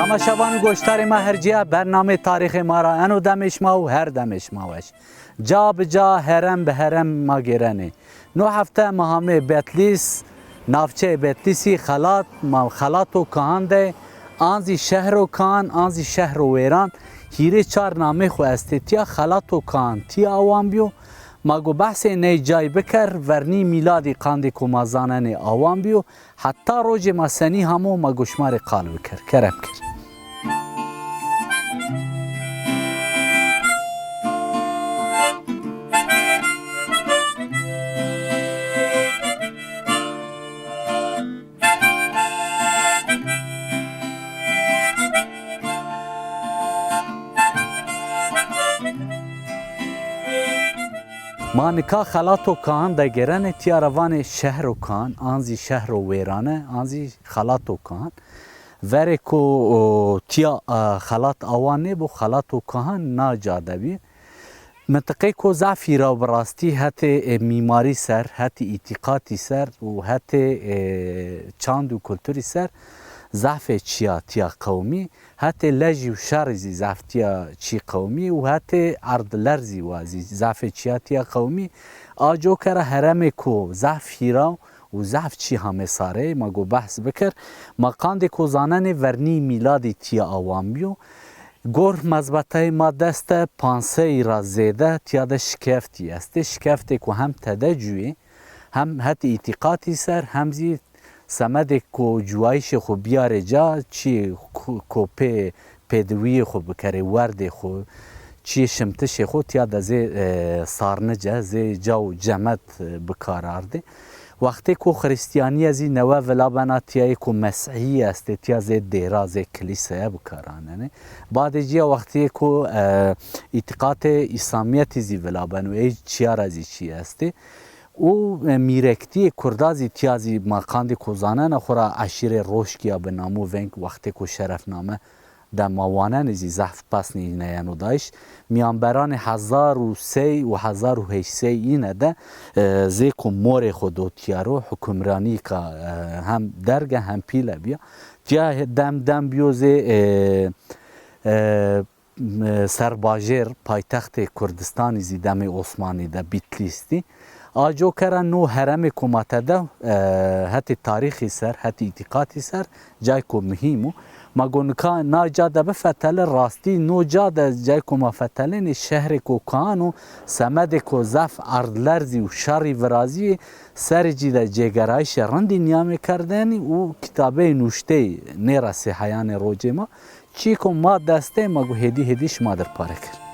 تماشاوان گوشتار ما هرجیا برنامه تاریخ ما را انو دمش ما و هر دمش ماوش جا به جا هرم به هرم ما گرنه نو هفته مهامه بیتلیس نافچه بیتلیسی خلات و کهان ده آنزی شهر و کهان آنزی شهر و ویران هیره چار نامه خو استتیا خلات و کهان تی آوان بیو ماگو بحث نی جای بکر ورنی میلادی قاندی کو مازانن آوان بیو حتی روز مسنی همو ماگو شمار قال بکر کرب کر مانکا خلات و کهان ده گرن تیاروان شهر و کهان آنزی شهر و ویرانه آنزی خلات و کهان وره کو تیا خلات آوانه بو خلات و کهان ناجاده بی منطقه کو ضعفی را براستی حتی میماری سر حتی اعتقادی سر و حتی چاند و کلتوری سر ضعف چیا تیا قومی حتی لجی و شرزی ضعف تیا چی قومی و حتی عرض لرزی وازی ضعف چیا تیا قومی آجو کره هرم کو ضعف هیرا و ضعف چی همه ساره ما گو بحث بکر مقاند کو زانن ورنی میلادی تیا آوامیو گور مزبطه ما دست پانسه را زیده تیاده شکفتی است شکفتی که هم تدجوی هم حتی اعتقادی سر همزی سمد کو جوایش خو بیاره جا چی کو پیدوی خو بکره ورد خو چی شمتش خو تیاده زی سارنجه زی جو جمد بکارارده وقتی کو خریستیانی ازی نوه ولابنا تیای کو مسیحی است تیا زی دیرا زی کلیسه بکارانه بعد جیا وقتی کو اعتقاد اسلامیت زی ولابنو ای چیار ازی چی است او میرکتی کردازی تیازی مقاند کوزانه خورا عشیر روشکیا به نامو ونک وقتی کو شرفنامه در موانن زی زحف پس نیانو دایش میانبران 1003 و 1008 اینه ده زی کو مور خودو تیارو حکمرانی که هم درگه هم پیله بیا تیا دم بیو زی سرباجر پایتخت کردستان زی دم عثمانی ده بیتلیستی آجو کرن نو هرم کماته ده حتی تاریخی سر حتی اعتقادی سر جای کو مهمو مگونکا نا جاده بفتل راستی نو جاده جای کو مفتلین شهر کو کانو سمد کو زف اردلرزی و شاری ورازی سر جیده جگرایش رندی نیامه کردنی و کتابه نوشته نیره سیحیان روجه ما چی کو ما دسته مگو هدیش ما در پاره کرد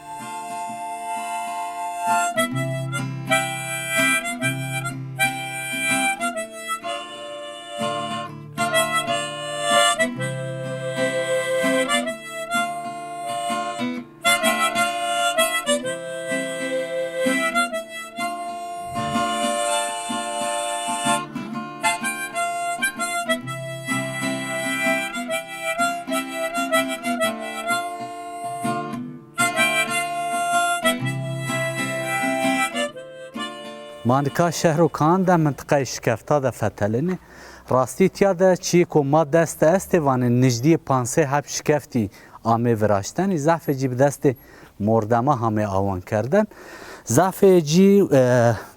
مانکا شهر و کان ده منطقه شکفتا ده فتلنه راستی تیا ده چی که ما دست استوانه نجدی پانسه هب شکفتی آمه وراشتن زعف جی دست مردمه همه آوان کردن زعف جی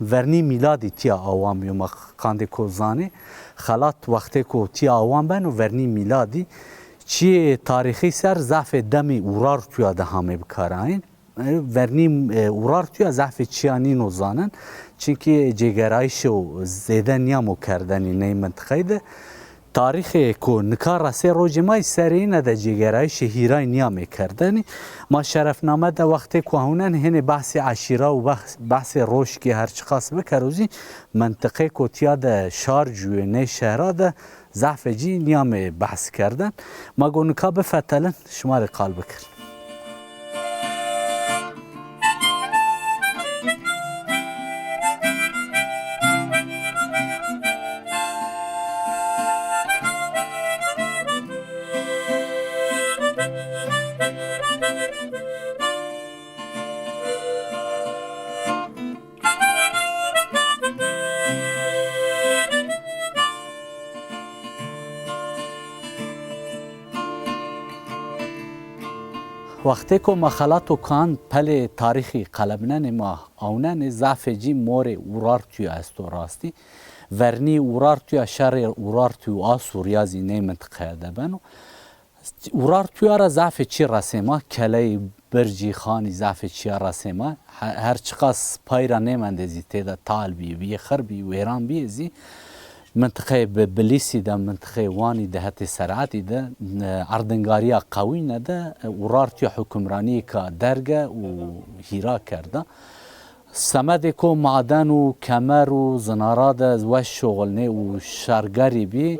ورنی میلادی تیا آوان بیو مقاند کوزانه خلات وقتی که تیا آوان بن و ورنی میلادی چی تاریخی سر زعف دمی اورار تویا ده همه بکارین ورنی اورار تویا زعف چیانی نوزانن چونکه جگرایش و زیده نیامو کردنی نی منطقه ده تاریخ کو نکار راسه روز مای سرینه ده جگرایش هیرای نیامه کردنی ما شرفنامه ده وقتی که هونن هنه بحث عشیره و بحث روش که هرچی خاص بکروزی منطقه کو تیا ده شار جوی نی شهره ده ضعف جی نیامه بحث کردن ما گو نکا بفتلن شمار قال بکر وقتی که ما خلات و کان پل تاریخی قلبنن ما آونن ضعف جی مور ورار توی است و راستی ورنی ورار توی شر ورار توی آسوریازی نه منطقه دبنو ورار توی را ضعف چی رسما کلی برجی خانی ضعف چی رسما هر چقاس پایرا نمندزی تیدا تال بی خربی ویران بیزی منطقه بلیسی ده منطقه وانی ده هتی سرعتی ده اردنگاریا قوی نده ورارتی حکمرانی که درگه و هیرا کرده سمده که معدن و کمر و زناراده و شغلنه و شرگری بی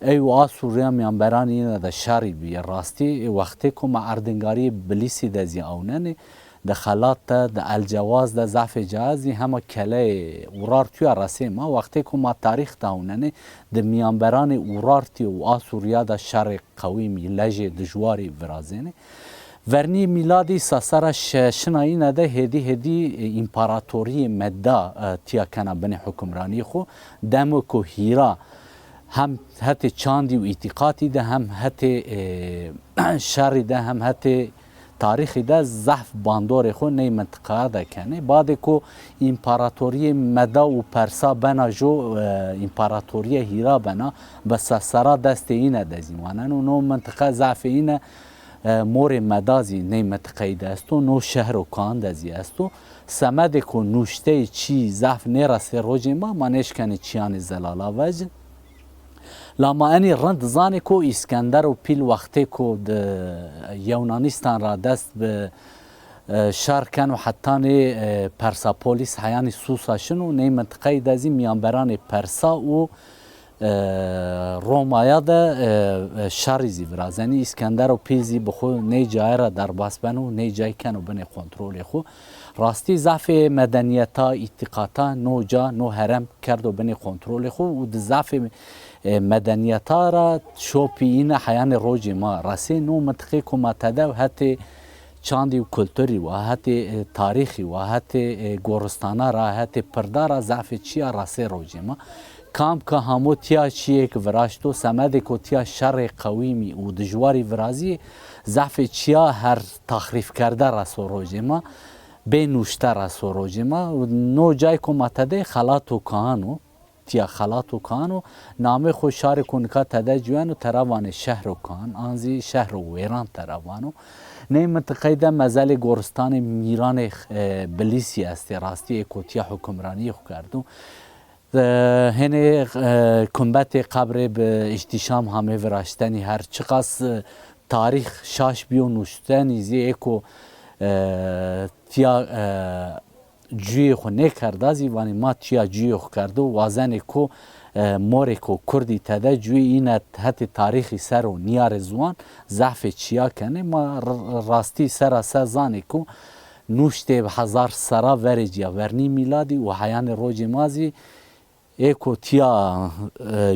ایو آسوریا میانبرانی ده شری بی راستی وقتی که ما اردنگاری بلیسی ده زی آوننه ده خلات ده الجواز ده ضعف جهازی همه کله ورارتی راسه ما وقتی که ما تاریخ داوننه ده میانبران ورارتی و آسوریا ده شر قویمی لجه دجواری ورازینه ورنی میلادی ساسر شنایی نده هدی امپراتوری مدا تیا کنا بن حکمرانی خو دمو کو هیرا هم هت چاندی و اعتقادی ده هم هت شر ده هم هت تاریخی ده ضعف باندور خو نه منطقه ده کنه بعد کو امپراتوری مدا و پرسا بنا جو امپراتوری هیرا بنا بس سرا دست اینه دزیوانن و نو منطقه ضعف اینه مور مدازی نه منطقه ده است و نو شهر و کان دزی است و سمد کو نوشته چی ضعف نرسه روج ما نشکنه چیان زلالا وجه لما اني رند زاني كو اسكندر و پیل وقتی کو یونانستان را دست به شهر کن و حتی پرساپولیس حیان سوسا شنو نی منطقه دازی میانبران پرسا و رومایا ده شهری زی برازنی اسکندر و پیزی بخو نی جای را در باس بنو نی جای کن و بنی کنترول خو راستی ضعف مدنیتا اتقاطا نو جا نو هرم کرد و بنی کنترول خو و ضعف مدنیتا را شوپی این حیان روج ما راستی نو منطقه که ما تده و حتی چاندی و کلتوری و حتی تاریخی و حتی گورستانا را حتی پرده را ضعف چیا راستی روج ما کام که همو تیا چیه که وراشتو سمده که تیا شر قویمی و دجواری ورازی ضعف چیا هر تخریف کرده راسو روج ما به نوشته راسو روج ما و نو جای که ما تده خلات و کانو تیا خلات و کانو نام خو شار کنکا تده جوان و تراوان شهر و کان آنزی شهر و ویران تراوانو نه منطقه ده مزل گورستان میران بلیسی است راستی اکوتیا حکمرانی خو کردو هنه کنبت قبر به اجتشام همه وراشتنی هر چقاس تاریخ شاش بیو نوشتنی زی اکو تیا جوی خو نکرده زیوانی ما تیا جوی خو کرده و وازن کو موری کو کردی تده جوی این حتی تاریخی سر و نیار زوان ضعف چیا کنه ما راستی سر سزانی کو نوشته به هزار سرا ورجیا ورنی میلادی و حیان روج مازی ایکو تیا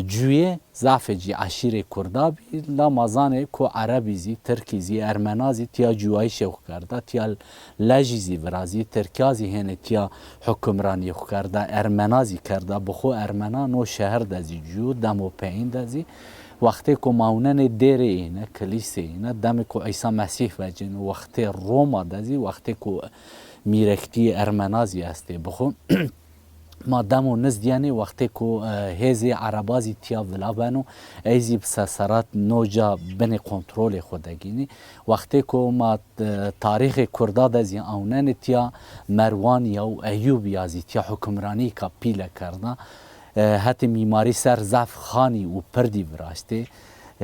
جویه ضعف جی عشیر کردابی لا مازانه کو عربی زی ترکی زی ارمنازی تیا جوایی شو کرده تیا لجی زی ورازی ترکازی هنه تیا حکمرانی خو کرده ارمنازی کرده بخو ارمنا نو شهر دزی جو دمو پین دزی وقتی که ماونن دیر اینه کلیسه اینه دم که عیسی مسیح وجن وقتی روما دزی وقتی که میرکتی ارمنازی هسته بخو ما دمو نزدیانی وقتی که هزی عربازی تیا ولابنو ایزی بساسرات نوجا بن کنترول خودگینی وقتی که ما تاریخ کردا دزی آونن تیا مروان یا ایوب یازی تیا حکمرانی که پیله کرده حتی میماری سر ضعف خانی و پردی براشته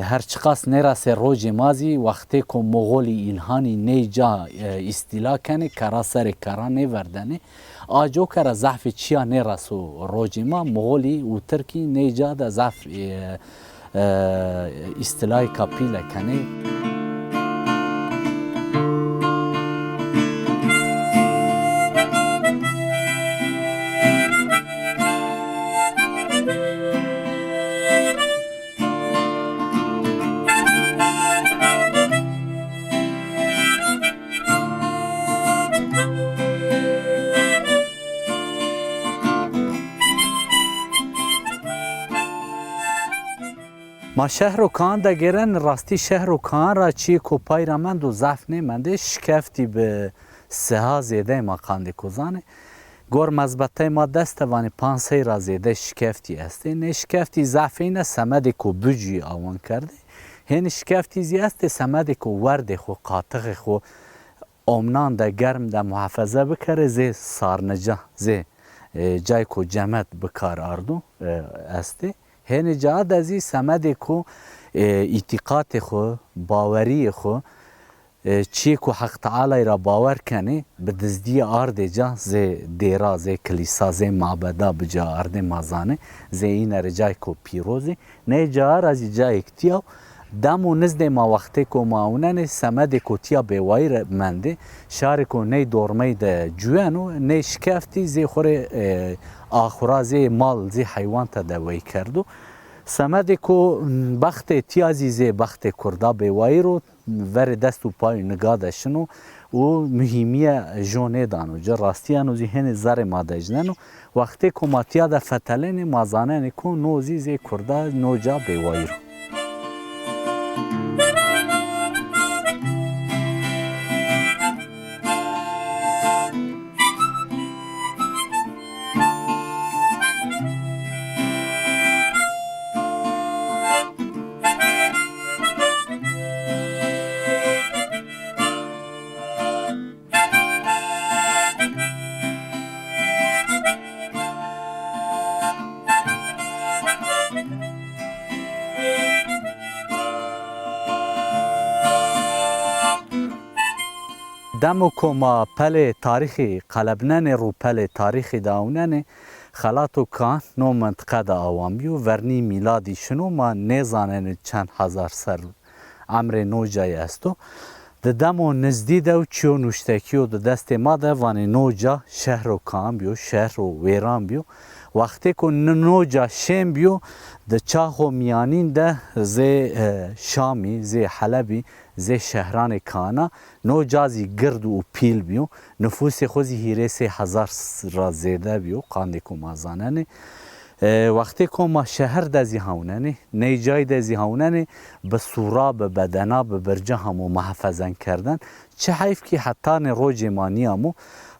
هر چقاس نراس روج مازی وقتی که مغولی الهانی نیجا استیلا کنه کرا سر کرا نیوردنه آجو کرا ضعف چیا نراسو روج ما مغولی و ترکی نیجا دا ضعف استیلای کپیله کنه ما شهر و کان دا گرن راستی شهر و کان را چی کوپای را مند و ضعف نمنده شکفتی به سها زیده ما قانده کوزانه گور مزبطه ما دسته وانی پانسی را زیده شکفتی هسته نه شکفتی ضعف اینه سمده کو بجی آوان کرده هن شکفتی زیسته سمده کو ورد خو قاطق خو امنان دا گرم دا محافظه بکره زی سارنجا زی جای کو جمد بکار آردو هسته هن جا دزی سمده کو اعتقاد خو باوری خو چی کو حق تعالی را باور کنه به دزدی آرد جا زی دیرا زی کلیسا زی معبدا بجا آرد مازانه زی این رجای کو پیروزی نه جا رازی جا اکتیاو دمو نزد ما وقتی کو ماونن سمد کو تیا بیوای منده شار کو نه دورمی ده جوانو نه شکفتی زی خوره آخرا زی مال زی حیوان تا دوی کردو سمد کو بخت تیازی زی بخت کردا بیوای رو ور دست و پای نگاه داشتنو و مهمیه جونه دانو جا راستیانو زی هن زر ماده جننو وقتی کو ماتیا ده فتلن مازانه کو نوزی زی کردا نوجا بیوای رو دمو کو ما پل تاریخی قلبنن رو پل تاریخی داونن خلاتو کان نو منطقه دا آوامیو ورنی میلادی شنو ما نیزانن چند هزار سر عمر نو جای استو د دمو نزدی دو چیو نوشتکیو د دست ما ده وانی نو جا شهر و کان بیو شهر و ویران بیو وقتی که نو جا شیم بیو د چاخو میانین ده زی شامی زی حلبی زی شهران کانا نو جازی گرد و پیل بیو نفوس خوزی هیره 3000 را زیده بیو قانده که مازاننه وقتی که ما شهر دزی هوننه نیجای دزی هوننه به سورا به بدنا به برجه همو محفظن کردن چه حیف که حتی رو جمانی همو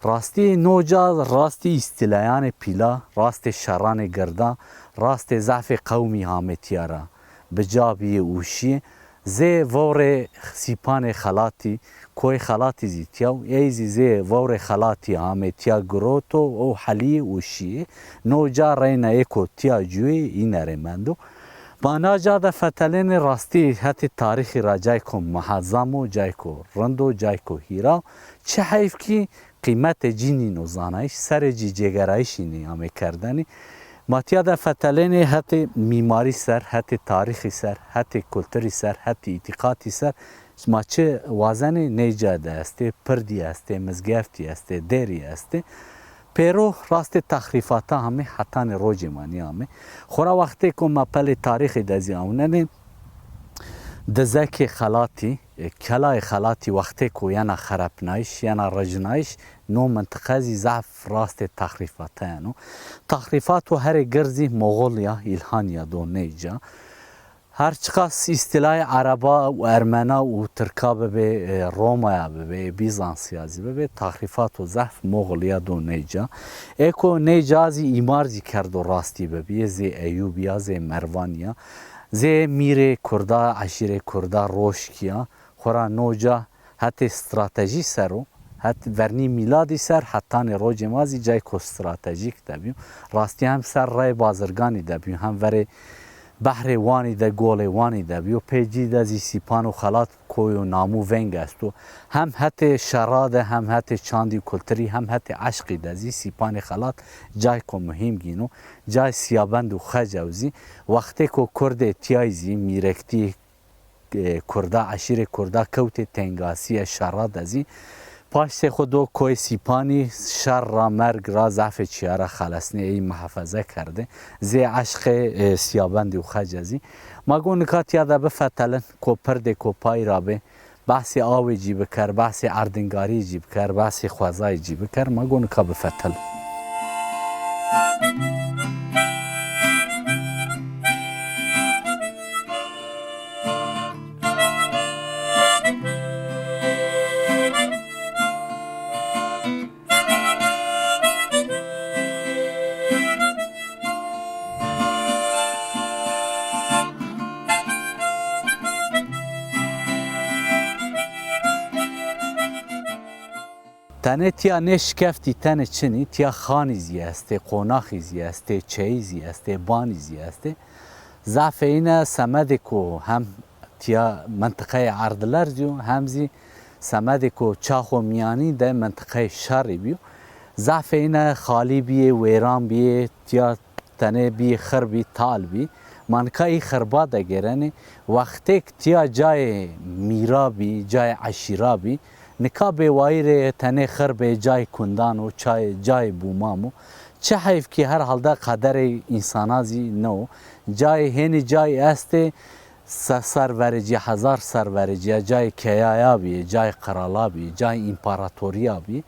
راستی نوجا راستی استیلایان پیلا راست شران گردا راست ضعف قومی هامتیارا بجابی اوشی زی وور سیپان خلاتی کوی خلاتی زیتیاو ایزی زی وور خلاتی هامتیا گروتو او حلی اوشی نوجا رینا ایکو تیا جوی این رمندو بانا جا دا فتلین راستی حتی تاریخی را جای کو محظمو جای کو رندو جای کو هیرا چه حیف کی قیمت جینی نوزانایش سر جی جگرایشی نیامه کردنی ماتیا دا فتلین حتی میماری سر حتی تاریخی سر حتی کلتری سر حتی اعتقادی سر ما چه وازن نیجاده استه پردی استه مزگفتی استه دیری استه پیرو راست تخریفاتا همه حتی روج مانی همه خورا وقتی که ما پل تاریخی دزی آوننه دزک خلاتی کلای خلاتی وقتی که یانا خرپنایش یانا رجنایش نو منطقه زی ضعف راست تخریفاتا یانو تخریفاتو هر گرزی مغولیا ایلهانیا دو نیجا هر چقاس اصطلاح عربا و ارمنا و ترکا به رومایا به بیزانسیازی به تخریفات و ضعف مغولیا دو نیجا اکو نیجازی ایمارزی کرد و راستی به زی ایوبیا زی مروانیا زی میر کردا عشیر کردا روشکیا خورا نوجا حتی استراتژی سرو حتی ورنی میلادی سر حتی روج مازی جای کو استراتژیک دبیو راستی هم سر رای بازرگانی دبیو هم وره بحر وانی ده گول وانی ده بیو پیجی ده زی سیپان و خلات کوی و نامو ونگ است و هم حتی شراده هم حتی چاندی کلتری هم حتی عشقی ده زی سیپان خلات جای کو مهم گینو جای سیابند و خجوزی وقتی کو کرد تیایزی میرکتی کردا عشیر کردا کوت تنگاسی شراده زی پاشت خودو کوی سیپانی شر را مرگ را ضعف چیارا خلصنی ای محافظه کرده زی عشق سیابندی و خجزی ما گو نکات یاده بفتلن کو پرده کو پای را به بحث آوی جی بکر بحث اردنگاری جی بکر بحث خوازای جی بکر ما گو نکات بفتلن تنه تیا نشکفتی تنه چنی تیا خانی زیسته قوناخی زیسته چهی زیسته بانی زیسته ضعف اینه سمده کو هم تیا منطقه عردلر زیو همزی سمده کو چاخو میانی ده منطقه شری بیو ضعف اینه خالی بیه ویران بیه تیا تنه بیه خربی تال بی منکای خربا ده گرنه وقتی تیا جای میرا بی جای عشیرا بی نکا به وایر تنه خرب جای کندان و جای بومامو چه حیف که هر حال ده قدر انسانازی نو جای هنی جای است سرورجی هزار سرورجی جای کیایا بی جای قرالا بی جای امپراتوریا بی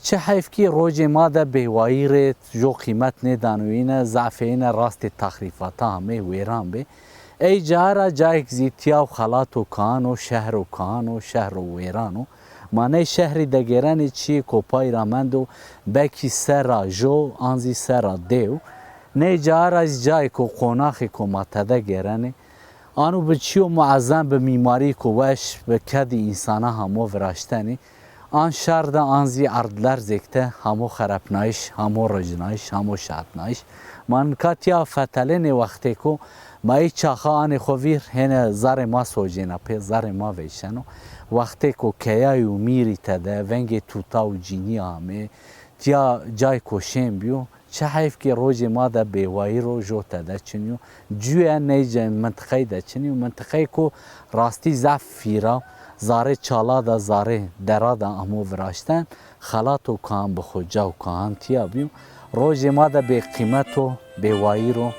چه حیف که روز ما ده به وایر جو قیمت ندانوینه ضعفین راست تخریفاتا همه ویران بی ای جارا جای زیتیا و خلات و کان و شهر و ویرانو مانه شهری دگرانی چی کوپای رامندو بکی سرا جو آنزی سرا دیو نه جار از جای کو قوناخی کو ماتده گرانی آنو بچیو معظم به میماری کو وش به کدی انسانه همو وراشتنی آن شرده آنزی اردلر زکته همو خرپنایش همو رجنایش همو شعبنایش من کاتیا فتلین وقتی کو مای چاخه آن خویر هنه زار ما سوجینا پی زار ما ویشنو وقتی که کیای و میری تده ونگ توتا و جینی همه تیا جای کوشیم بیو چه حیف که روز ما ده بیوایی رو جو تده چنیو جوی نیجه منطقه ده چنیو منطقه که راستی زف فیرا زاره چالا ده زاره درا ده امو وراشتن خلات و کان بخو جا و کان تیا بیو روز ما ده بی قیمت و بیوایی رو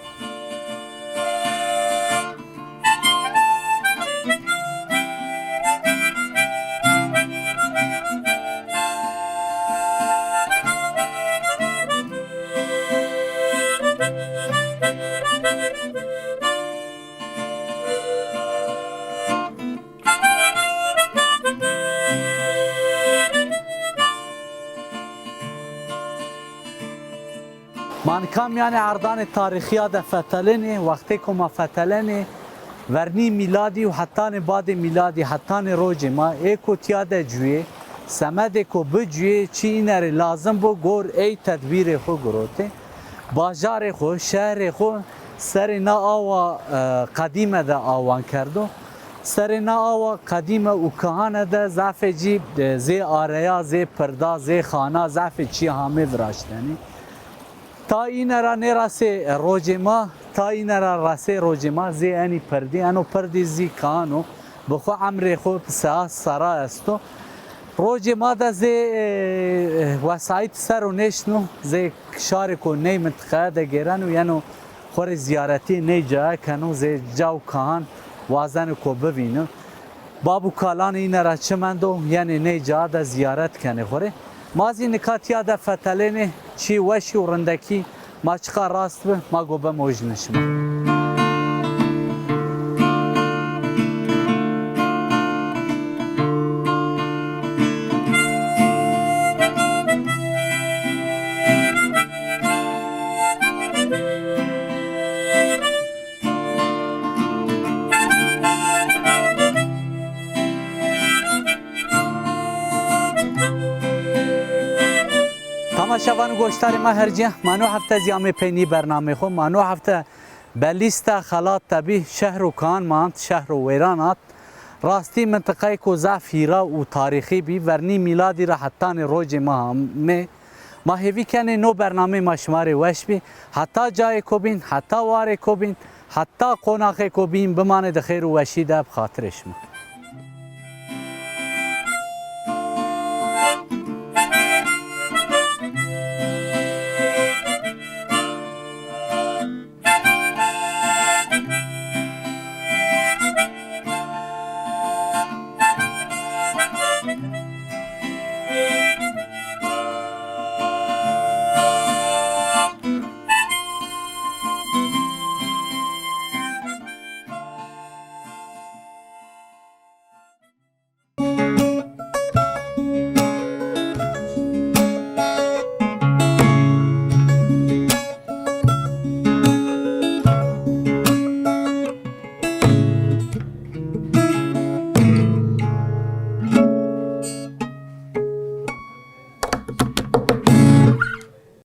من کم یعنی عردان تاریخی ده فتلنی وقتی که ما فتلنی ورنی میلادی و حتی بعد میلادی حتی روز ما ایکو تیاده جوی سمده که بجوی چی اینره لازم بو گور ای تدبیر خو گروته باجار خو شهر خو سر نا آوا قدیمه ده آوان کردو سر نا آوا قدیمه و کهانه ده زعف جی زی آریا زی پردا زی خانه زعف چی همه براشتنی تا این را نرسه روز ما تا این را رسه روز ما زی انی پردی انو پردی زی کانو بخو عمر خو ساعت سرا استو روز ما ده زی وسایت سر و نشنو زی شار کو نی منطقه ده گیرنو یعنی خور زیارتی نی جا کنو زی جاو کان وازن کو ببینو بابو کالان این را چمندو یعنی نی جا ده زیارت کنه خوره مازی نکاتیا ده فتلینه چی وشی و رندکی ما چقا راست به ما گوبه موج نشما تماشاوان گوشتار ما هرجه منو هفته زیام پینی برنامه خو منو هفته بلیست خلات تبی شهر و کان مانت شهر و ویرانات راستی منطقه کو زفیرا و تاریخی بی ورنی میلادی را حتی روز ما هم ما هیوی کنه نو برنامه ما شماره وش بی حتی جای کو بین حتی واره کو بین حتی قوناخه کو بین بمانه ده خیر و وشی ده بخاطرش ما